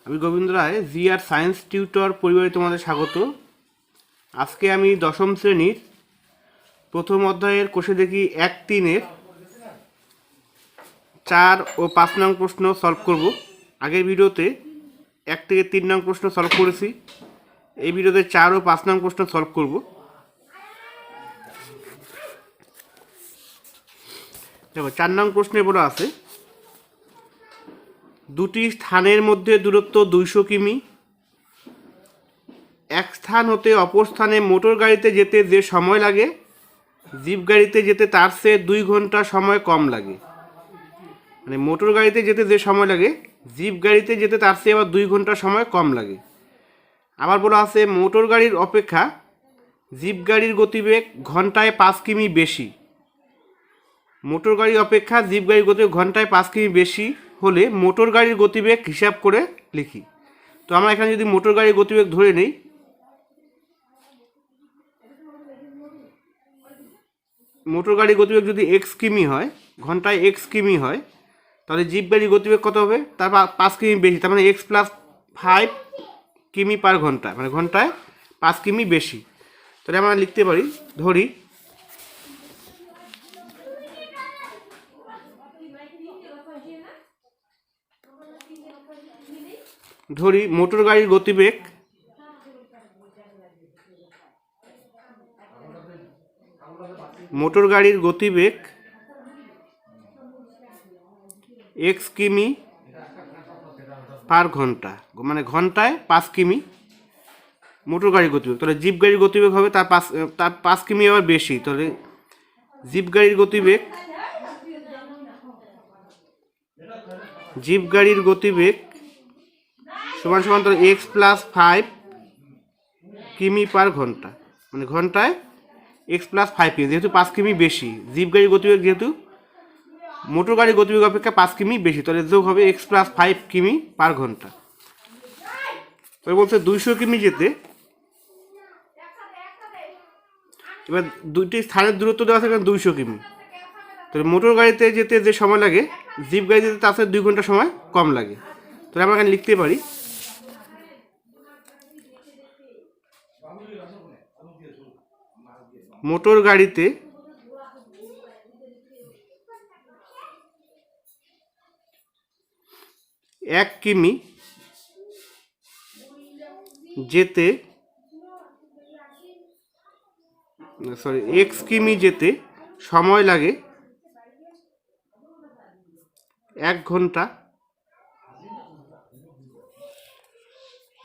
আমি গোবিন্দ রায় GR science tutor পরিবারে তোমাদের স্বাগত। আজকে আমি দশম শ্রেণীর প্রথম অধ্যায়ের কোষে দেখি 1-3-এর 4 ও 5 নং প্রশ্ন সলভ করব। আগের ভিডিওতে 1 থেকে 3 নং প্রশ্ন সলভ করেছি, এই ভিডিওতে 4 ও 5 নং প্রশ্ন সলভ করব। দেখো 4 নং প্রশ্নে বলা আছে দুটি স্থানের মধ্যে দূরত্ব 200 কিমি। এক স্থান হতে অপর স্থানে মোটর গাড়িতে যেতে যে সময় লাগে জিপ গাড়িতে যেতে তার চেয়ে 2 ঘন্টা সময় কম লাগে। মানে মোটর গাড়িতে যেতে যে সময় লাগে জিপ গাড়িতে যেতে তার চেয়ে আবার 2 ঘন্টা সময় কম লাগে। আবার বলা আছে মোটর গাড়ির অপেক্ষা জিপ গাড়ির গতিবেগ ঘন্টায় 5 কিমি বেশি। মোটর গাড়ি অপেক্ষা জিপ গাড়ির গতিবেগ ঘন্টায় 5 কিমি বেশি হলে মোটর গাড়ির গতিবেগ হিসাব করে লিখি। তো আমরা এখানে যদি মোটর গাড়ির গতিবেগ ধরে নিই, মোটর গাড়ির গতিবেগ যদি x কিমি হয়, ঘন্টায় x কিমি হয়, তাহলে জিপ গাড়ির গতিবেগ কত হবে? তার 5 কিমি বেশি, তার মানে x + 5 কিমি পার ঘন্টা, মানে ঘন্টায় 5 কিমি বেশি। তাহলে আমরা লিখতে পারি, ধরি মোটর গাড়ির গতিবেগ x কিমি পার ঘন্টা, মানে ঘন্টায় 5 কিমি মোটর গাড়ির গতিবেগ। তাহলে জিপ গাড়ির গতিবেগ হবে তার 5 কিমি আবার বেশি। তাহলে জিপ গাড়ির গতিবেগ সমান সমান তাহলে x + 5 কিমি পার ঘন্টা, মানে ঘন্টায় x + 5 কিমি, যেহেতু 5 কিমি বেশি জিপ গাড়ির গতিবেগ, যেহেতু মোটর গাড়ির গতিবেগ অপেক্ষা 5 কিমি বেশি, তাহলে যোগ হবে x + 5 কিমি পার ঘন্টা। তবে বলছে 200 কিমি যেতে, এবার দুইটি স্থানের দূরত্ব দেওয়া আছে 200 কিমি, তাহলে মোটর গাড়িতে যেতে যে সময় লাগে জিপ গাড়িতে যেতে তার সাথে 2 ঘন্টা সময় কম লাগে। তাহলে আমরা এখানে লিখতে পারি মোটর গাড়িতে x কিমি যেতে সময় লাগে 1 ঘন্টা।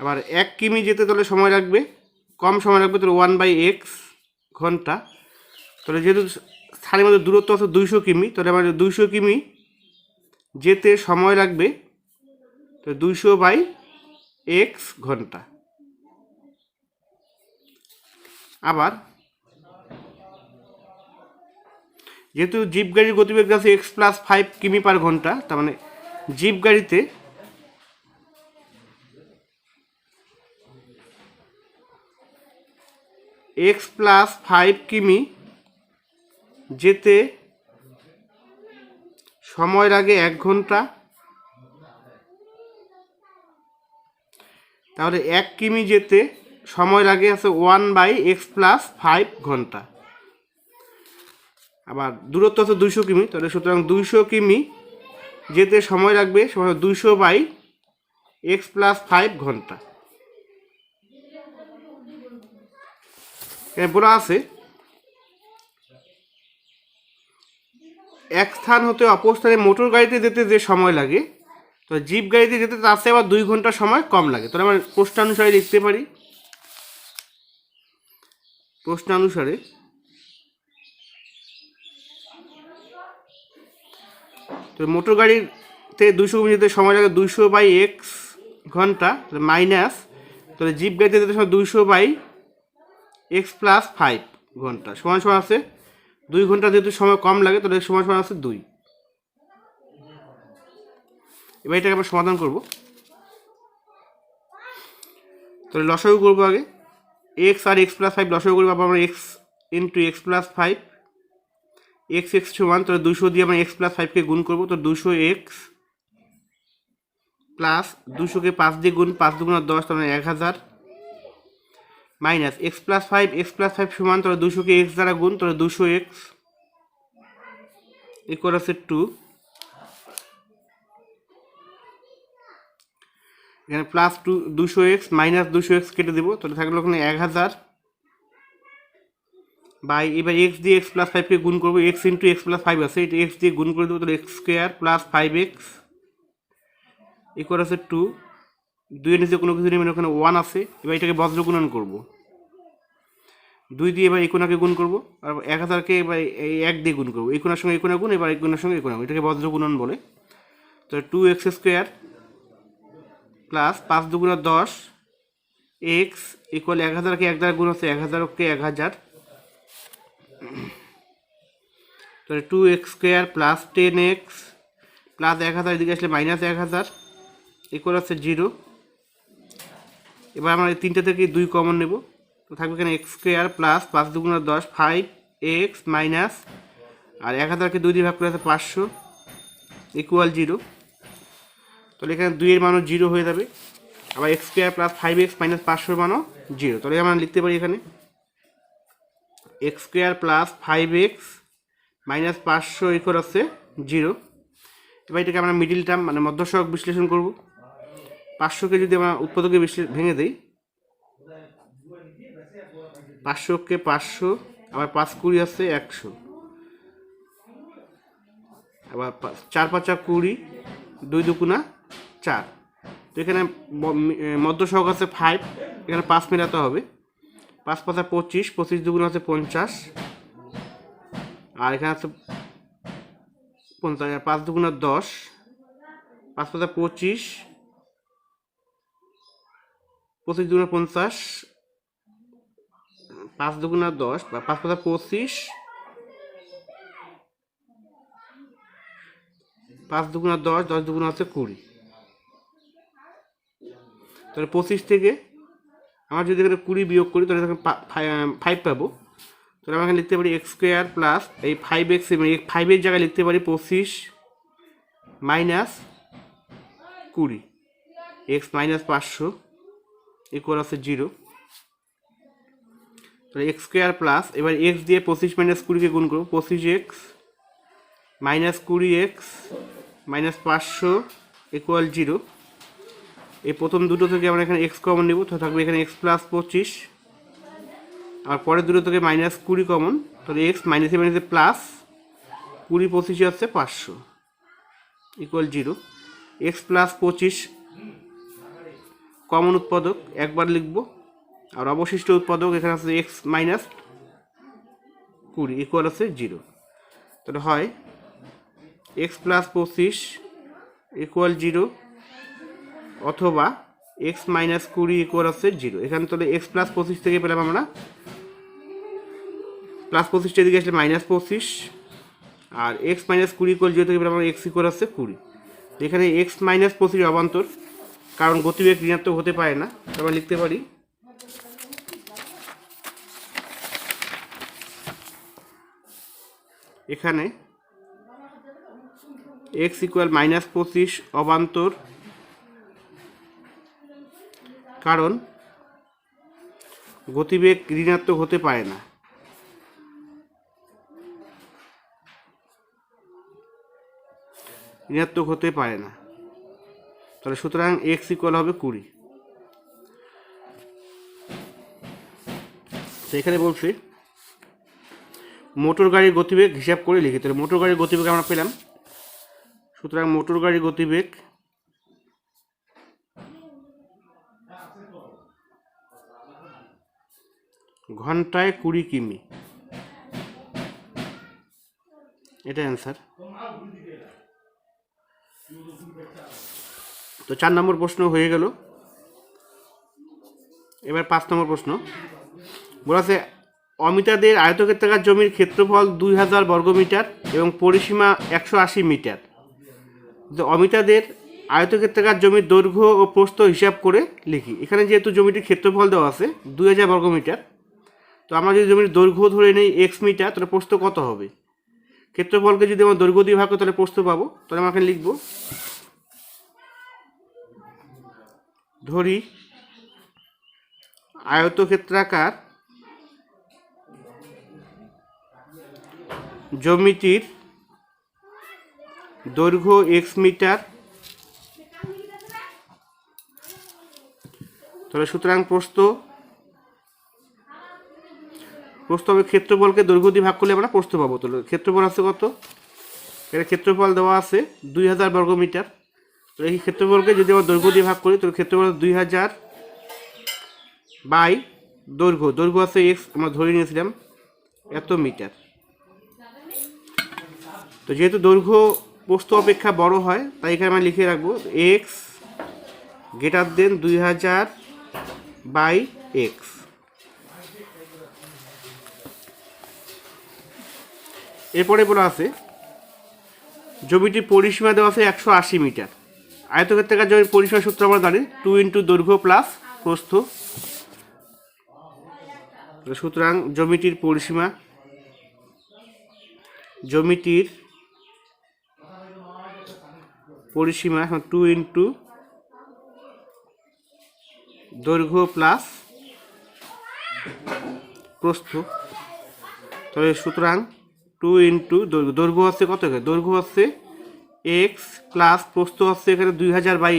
আবার 1 কিমি যেতে তাহলে সময় লাগবে, কম সময় লাগবে, তাহলে 1/x ঘন্টা। তাহলে যেহেতু স্থানের মধ্যে দূরত্ব আছে 200 কিমি, তাহলে আমাদের 200 কিমি যেতে সময় লাগবে, তো 200/x ঘন্টা। আবার যেহেতু জিপ গাড়ির গতিবেগ আছে x + 5 কিমি পার ঘন্টা, তার মানে জিপ গাড়িতে x + 5 কিমি যেতে সময় লাগে 1 ঘন্টা। তাহলে 1 কিমি যেতে সময় লাগে আছে 1/x + 5 ঘন্টা। আবার দূরত্ব আছে 200 কিমি, তাহলে সুতরাং 200 কিমি যেতে সময় লাগবে 200/x + 5 ঘন্টা। বলা আছে এক স্থান হতে অপর স্থানে মোটর গাড়িতে যেতে যে সময় লাগে, তো জিপ গাড়িতে যেতে তার চেয়ে আবার 2 ঘন্টা সময় কম লাগে। তাহলে আমরা প্রশ্নানুসারে লিখতে পারি, তো মোটর গাড়িতে 200 কিমি যেতে সময় লাগে 200/x ঘন্টা, মাইনাস, তাহলে জিপ গাড়িতে যেতে সময় 200/x + 5 ঘন্টা সমান সমান আছে 2 ঘন্টা, যেহেতু সময় কম লাগে তাহলে সমান সমান আছে 2। এবার এটাকে আমরা সমাধান করব। তাহলে লসাগু করবো আগে, x আর x + 5 লসাগু করবো, আবার আমরা x × x + 5, x সমান, তাহলে 200 দিয়ে আমরা x + 5কে গুণ করবো, তো 200x প্লাস 200কে 5 দিয়ে গুণ, 5 2 10, তাহলে 1000 মাইনাস x প্লাস 5 সমান, তাহলে 200কে x দ্বারা গুণ, তাহলে 200x ইকুয়াল আছে 2। এখানে প্লাস 200x মাইনাস 200x কেটে দেবো, তাহলে থাকলো ওখানে 1000 বাই, এবার x দিয়ে x প্লাস 5কে গুণ করবো, x ইন্টু x প্লাস 5 আছে, এটা x দিয়ে গুণ করে দেবো, তাহলে x square plus 5x equal আছে 2। 2 এর নিচে কোনো কিছু নেই, মানে ওখানে 1 আছে। এবার এটাকে বজ্র গুণন করবো, 2 দিয়ে এবার এই কোণাকে গুণ করবো, আর 1000কে এবার এই 1 দিয়ে গুণ করবো, এই কোণার সঙ্গে এই কোণা গুণ, এবার এই কোণার সঙ্গে এই কোণা গুণ, এটাকে বজ্র গুণন বলে। তো 2x square plus 5 2 10 x equal 1000কে 1 দ্বারা গুণ হচ্ছে 1000কে 1000, তাহলে 2x square plus 10x plus 1000 এদিকে আসলে মাইনাস 1000 ইকুয়াল হচ্ছে 0। এবার আমরা এই তিনটে থেকে 2 কমন নেব, তো থাকবে এখানে x square plus 5 2 10 5x minus, আর 1000কে 2 দিয়ে ভাগ করে আছে 500 ইকুয়াল 0। তাহলে এখানে 2 এর মানও 0 হয়ে যাবে, আবার x square plus 5x minus 500 মানও 0। তাহলে আমরা লিখতে পারি এখানে x square plus 5x minus 500 equal হচ্ছে 0। এবার এটাকে আমরা মিডিল টার্ম মানে মধ্যসহগ বিশ্লেষণ করব। 500কে যদি আমরা উৎপাদকে ভেঙে দিই, 500কে 500, আবার 5 20 আছে 100, আবার 4 5 20, 2 2 4। তো এখানে মধ্যসহগ আছে 5, এখানে 5 মেলাতে হবে, 5 5 25, 25 2 আছে 50, আর এখানে আছে 50, 5 2 10, 5 5 25, 25 2 50, 5 2 10, 5 5 25, 5 2 10, 10 2 আছে 20। তাহলে 25 থেকে আমরা যদি এখানে 20 বিয়োগ করি, তাহলে এখানে 5 পাবো। তাহলে আমরা এখানে লিখতে পারি x স্কোয়ার প্লাস এই 5x, এই 5 এর জায়গায় লিখতে পারি 25 মাইনাস 20, x মাইনাস 500 ইকুয়াল আছে 0। তাহলে x স্কোয়ার প্লাস, এবার x দিয়ে 25 মাইনাস 20কে গুণ করবো, 25x minus 20x minus 500 equal 0। এই প্রথম দুটো থেকে আমরা এখানে x কমন নেব, তো থাকবে এখানে x প্লাস 25, আর পরের দুটো থেকে মাইনাস 20 কমন, তাহলে x মাইনাসে মাইনাসে প্লাস 20 25 হচ্ছে 500 ইকুয়াল 0। x প্লাস 25 কমন উৎপাদক একবার লিখব, আর অবশিষ্ট উৎপাদক এখানে আছে x মাইনাস 20 ইকুয়াল আছে 0। তাহলে হয় x প্লাস 25 ইকুয়াল 0, অথবা x মাইনাস 20 ইকুয়াল আছে 0। এখানে তাহলে x প্লাস 25 থেকে পেলাম আমরা প্লাস 25 এদিকে আসলে মাইনাস 25, আর x মাইনাস 20 ইকুয়াল 0 থেকে পেলাম আমরা x ইকুয়াল আছে 20। এখানে x মাইনাস 25 অবান্তর, কারণ গতিবেগ ঋণাত্মক হতে পারে না। আমরা লিখতে পারি এখানে x ইকুয়াল মাইনাস 25 অবান্তর, কারণ গতিবেগ ঋণাত্মক হতে পারে না। ঋণাত্মক হতে পারে না, তাহলে সুতরাং x ইকুয়াল হবে 20। সেখানে বলছে মোটর গাড়ির গতিবেগ হিসাব করে লিখি। তাহলে মোটর গাড়ির গতিবেগ আমরা পেলাম, সুতরাং মোটর গাড়ির গতিবেগ ঘন্টায় 20 কিমি, এটা অ্যান্সার। তো 4 নম্বর প্রশ্ন হয়ে গেল। এবার 5 নম্বর প্রশ্ন বলা আছে অমিতাদের আয়তক্ষেত্রাকার জমির ক্ষেত্রফল 2000 বর্গমিটার এবং পরিসীমা 180 মিটার। তো অমিতাদের আয়তক্ষেত্রাকার জমির দৈর্ঘ্য ও প্রস্থ হিসাব করে লিখি। এখানে যেহেতু জমিটির ক্ষেত্রফল দেওয়া আছে 2000 বর্গমিটার, তো আমরা যদি জমির দৈর্ঘ্য ধরে নেই x মিটার, তাহলে প্রস্থ কত হবে? ক্ষেত্রফলকে যদি আমরা দৈর্ঘ্য দিয়ে ভাগ করি তাহলে প্রস্থ পাবো। তাহলে আমরা এখানে লিখব ধরি আয়তক্ষেত্রাকার জ্যামিতির দৈর্ঘ্য x মিটার। তাহলে সুতরাং প্রস্থ হবে ক্ষেত্রফলকে দৈর্ঘ্য দিয়ে ভাগ করলে আমরা প্রস্থ পাবো। তাহলে ক্ষেত্রফল আছে কত? এর ক্ষেত্রফল দেওয়া আছে 2000 বর্গমিটার। তো এই ক্ষেত্রফলকে যদি আমরা দৈর্ঘ্য দিয়ে ভাগ করি তাহলে ক্ষেত্রফল 2000 বাই দৈর্ঘ্য আছে x, আমরা ধরে নিয়েছিলাম এত মিটার। তো যেহেতু দৈর্ঘ্য প্রস্থ অপেক্ষা বড় হয় তাই এখানে আমরা লিখে রাখবো x greater than 2000 by x। এরপরে বলা আছে জমিটির পরিসীমা দেওয়া আছে 180 মিটার। আয়তক্ষেত্রাকার জমির পরিসীমা সূত্র আমরা জানি 2 ইন্টু দৈর্ঘ্য প্লাস প্রস্থ। সুতরাং জমিটির পরিসীমা 2 ইন্টু দৈর্ঘ্য প্লাস প্রস্থ। তাহলে সুতরাং 2 ইন্টু দৈর্ঘ্য হচ্ছে কত? দৈর্ঘ্য হচ্ছে x প্লাস প্রস্থ হচ্ছে এখানে 2000 বাই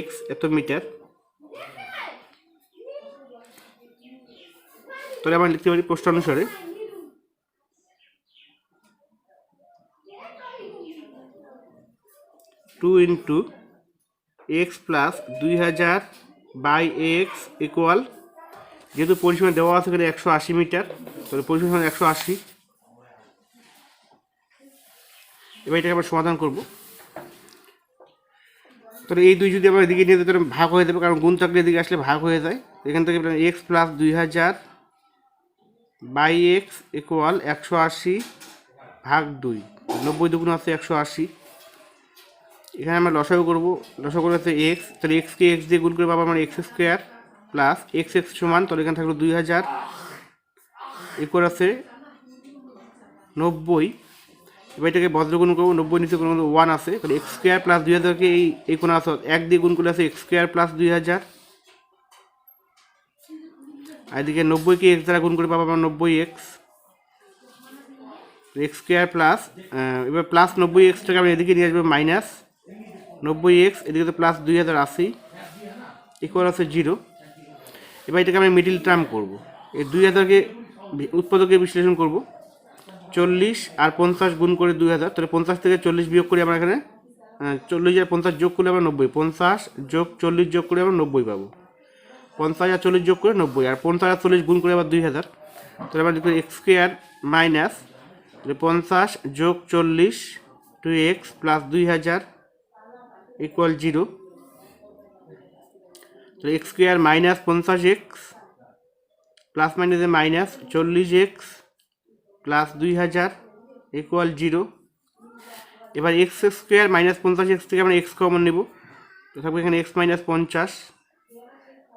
x এত মিটার। তাহলে আমরা লিখতে পারি প্রশ্ন অনুসারে two into x plus 2000 by x equal, যেহেতু পরিসীমা দেওয়া আছে এখানে 180 মিটার, তাহলে পরিসীমা 180। এবার এটাকে আমরা সমাধান করব। তাহলে এই দুই যদি আমরা এদিকে নিয়ে যেতে তাহলে ভাগ হয়ে যাবে, কারণ গুণ থাকলে এদিকে আসলে ভাগ হয়ে যায়। এখান থেকে x plus 2000 by x equal 180 ভাগ 2, 90 দুগুণ আছে 180। এখানে আমরা লসাগু করবো, লসাগু করে আছে এক্স, তাহলে এক্সকে এক্স দিয়ে গুণ করে পাবো আমরা এক্স স্কোয়ার প্লাস এক্স সমান, তাহলে এখানে থাকলো 2000 ইকুয়াল আছে 90। এবার এটাকে বজ্রগুণ করবো, 90 নিচে কোনো 1 আছে, তাহলে এক্স স্কোয়ার প্লাস 2000কে এই কোনো আছে 1 দিয়ে গুণ করলে আছে এক্স স্কোয়ার প্লাস 2000। আর এদিকে 90কে এক্স দ্বারা গুণ করে পাবো আমরা 90x স্কোয়ার প্লাস, এবার প্লাস 90xটাকে আমরা এদিকে নিয়ে আসবো মাইনাস 90x, এদিকে তো প্লাস 2080 ইকুয়াল আছে 0। এবার এটাকে আমরা মিডিল টার্ম করবো, এই 2000কে উৎপাদকে বিশ্লেষণ করব, 40 আর 50 গুণ করে 2000, তাহলে 50 থেকে 40 বিয়োগ করে আমরা এখানে 40 আর 50 যোগ করলে আমরা 90, 50 যোগ 40 যোগ করে আমরা 90 পাবো। 50 আর 40 যোগ করে 90, আর 50 আর 40 গুণ করে আবার 2000, তাহলে আমরা লিখব এক্স স্কোয়ার মাইনাস 50 যোগ 40 2x প্লাস 2000 ইকুয়াল 0। তাহলে x square minus 50x plus মাইনাসে মাইনাস 40x প্লাস 2000 ইকুয়াল 0। এবার এক্স স্কোয়ার মাইনাস 50x থেকে আমরা এক্স কমন নেব, তো থাকবে এখানে এক্স মাইনাস 50।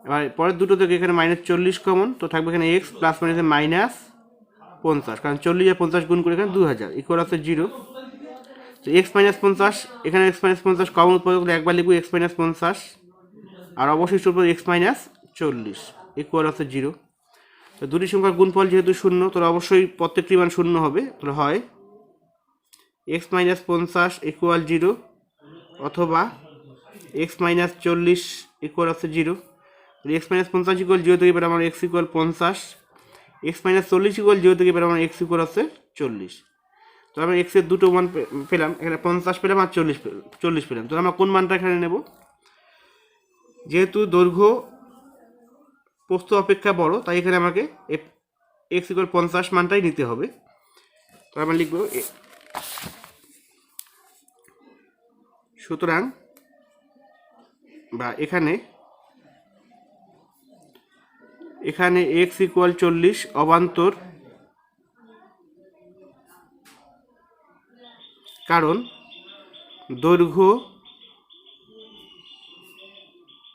এবার পরের দুটো থেকে এখানে মাইনাস 40 কমন, তো থাকবে এখানে এক্স প্লাস মাইনাসে মাইনাস 50, কারণ 40 আর 50 গুণ করে এখানে 2000 ইকুয়াল আছে 0। তো এক্স মাইনাস 50, এখানে এক্স মাইনাস 50 কমন উৎপাদক একবার লিখব এক্স মাইনাস 50, আর অবশিষ্ট উৎপাদক এক্স মাইনাস 40 ইকুয়াল আছে 0। তো দুটি সংখ্যার গুণফল যেহেতু শূন্য, তাহলে অবশ্যই প্রত্যেকটি মান শূন্য হবে, তাহলে হয় এক্স মাইনাস 50 ইকুয়াল 0 অথবা এক্স মাইনাস 40 ইকুয়াল আছে 0। এক্স মাইনাস 50 ইকুয়াল 0 থেকে পেলাম আমরা x equal 50, x minus 40 equal 0 থেকে পেলাম আমরা এক্স ইকুয়াল আছে 40। তো আমরা এক্সের দুটো মান পেলাম, এখানে 50 পেলাম আর 40 পেলাম। তো আমরা কোন মানটা এখানে নেব? যেহেতু দৈর্ঘ্য প্রস্থ অপেক্ষা বড়, তাই এখানে আমাকে এক্স ইকুয়াল 50 মানটাই নিতে হবে। তো আমরা লিখব সুতরাং বা এখানে এক্স ইকুয়াল 40 অবান্তর, কারণ দৈর্ঘ্য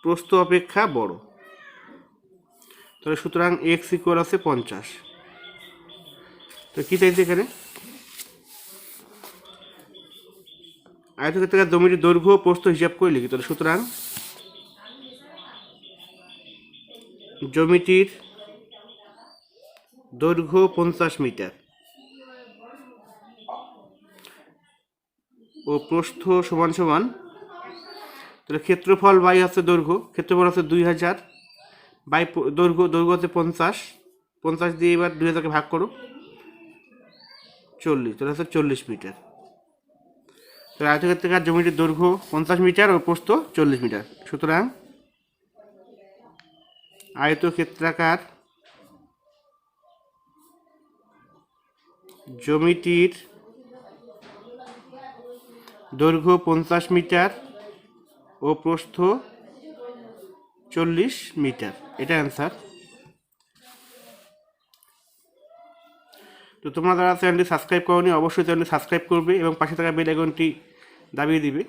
প্রস্থ অপেক্ষা বড়। তাহলে সুতরাং এক্স ইকুয়াল আছে 50। তো কী চাইছে এখানে? আয়তক্ষেত্রাকার জমিটির দৈর্ঘ্য ও প্রস্থ হিসাব করে লিখি। তাহলে সুতরাং জমিটির দৈর্ঘ্য 50 মিটার ও প্রস্থ সমান সমান, তাহলে ক্ষেত্রফল বাই হচ্ছে দৈর্ঘ্য, ক্ষেত্রফল হচ্ছে 2000 বাই দৈর্ঘ্য হচ্ছে 50 দিয়ে এবার 2000কে ভাগ করো 40, তাহলে হচ্ছে 40 মিটার। তাহলে আয়তক্ষেত্রাকার জমিটির দৈর্ঘ্য 50 মিটার ও প্রস্থ 40 মিটার। সুতরাং আয়তক্ষেত্রাকার জমিটির দৈর্ঘ্য 50 মিটার ও প্রস্থ 40 মিটার, এটা অ্যান্সার। তো তোমরা যারা চ্যানেলটি সাবস্ক্রাইব করোনি অবশ্যই চ্যানেলটি সাবস্ক্রাইব করবে এবং পাশে থাকা বেল আইকনটি দাবিয়ে দিবে।